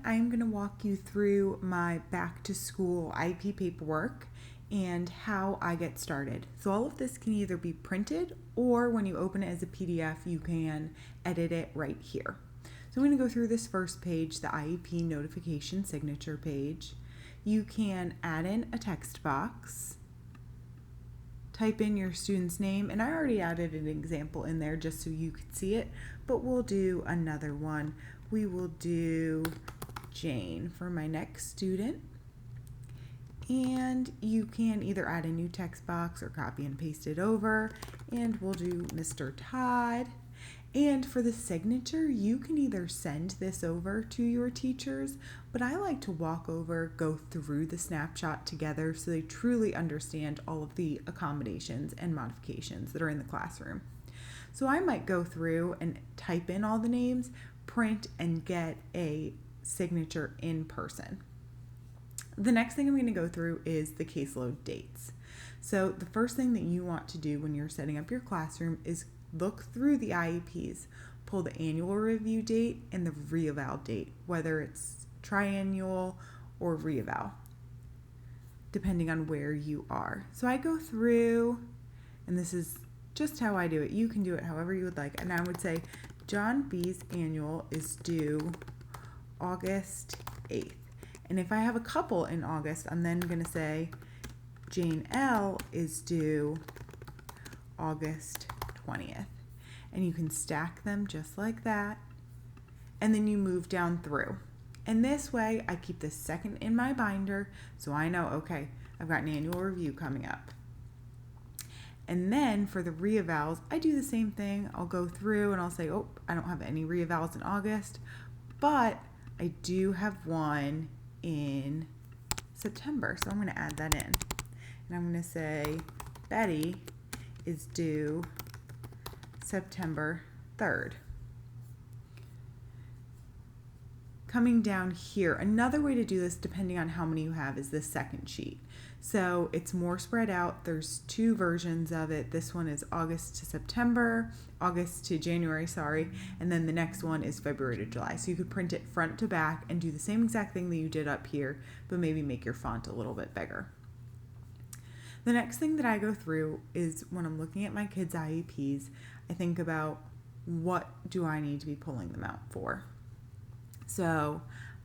I'm going to walk you through my back to school IEP paperwork and how I get started. So all of this can either be printed or when you open it as a PDF, you can edit it right here. So I'm going to go through this first page, the IEP notification signature page. You can add in a text box, type in your student's name, and I already added an example in there just so you could see it, but we'll do another one. We will do Jane for my next student. And you can either add a new text box or copy and paste it over. And we'll do Mr. Todd. And for the signature, you can either send this over to your teachers, but I like to walk over, go through the snapshot together so they truly understand all of the accommodations and modifications that are in the classroom. So I might go through and type in all the names, print, and get a signature in person. The next thing I'm going to go through is the caseload dates. So the first thing that you want to do when you're setting up your classroom is look through the IEPs, pull the annual review date and the reeval date, whether it's triennial or reeval, depending on where you are. So I go through, and this is just how I do it. You can do it however you would like. And I would say John B's annual is due August 8th. And if I have a couple in August, I'm then going to say Jane L is due August 20th. And you can stack them just like that. And then you move down through. And this way, I keep the second in my binder so I know, okay, I've got an annual review coming up. And then for the reevals, I do the same thing. I'll go through and I'll say, oh, I don't have any reevals in August, but I do have one in September, so I'm going to add that in. And I'm going to say Betty is due September 3rd. Coming down here, another way to do this, depending on how many you have, is this second sheet. So it's more spread out. There's two versions of it. This one is August to January, and then the next one is February to July. So you could print it front to back and do the same exact thing that you did up here, but maybe make your font a little bit bigger. The next thing that I go through is when I'm looking at my kids' IEPs, I think about what do I need to be pulling them out for. So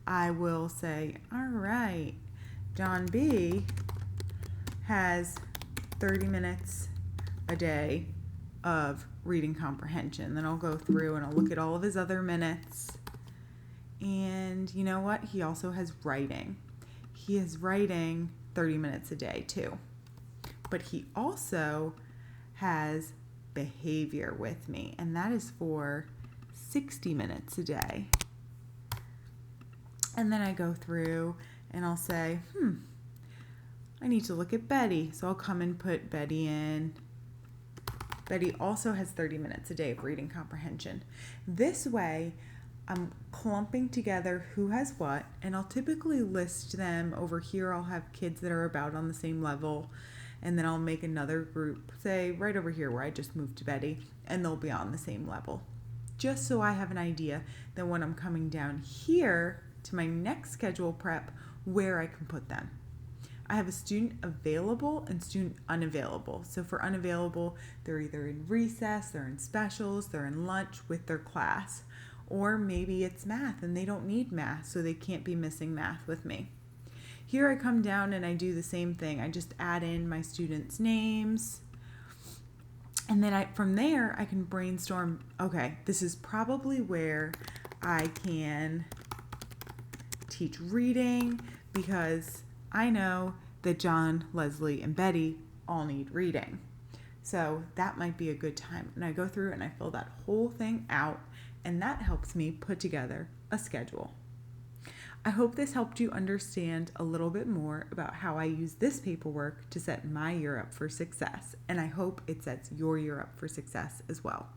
I will say, all right, John B has 30 minutes a day of reading comprehension. Then I'll go through and I'll look at all of his other minutes. And you know what? He also has writing. He is writing 30 minutes a day too. But he also has behavior with me, and that is for 60 minutes a day. And then I go through and I'll say, I need to look at Betty. So I'll come and put Betty in. Betty also has 30 minutes a day of reading comprehension. This way, I'm clumping together who has what, and I'll typically list them. Over here, I'll have kids that are about on the same level, and then I'll make another group, say right over here where I just moved to Betty, and they'll be on the same level. Just so I have an idea that when I'm coming down here to my next schedule prep, where I can put them. I have a student available and student unavailable. So for unavailable, they're either in recess, they're in specials, they're in lunch with their class, or maybe it's math and they don't need math, so they can't be missing math with me. Here I come down and I do the same thing. I just add in my students' names. And then from there, I can brainstorm, okay, this is probably where I can teach reading, because I know that John, Leslie, and Betty all need reading. So that might be a good time. And I go through and I fill that whole thing out, and that helps me put together a schedule. I hope this helped you understand a little bit more about how I use this paperwork to set my year up for success. And I hope it sets your year up for success as well.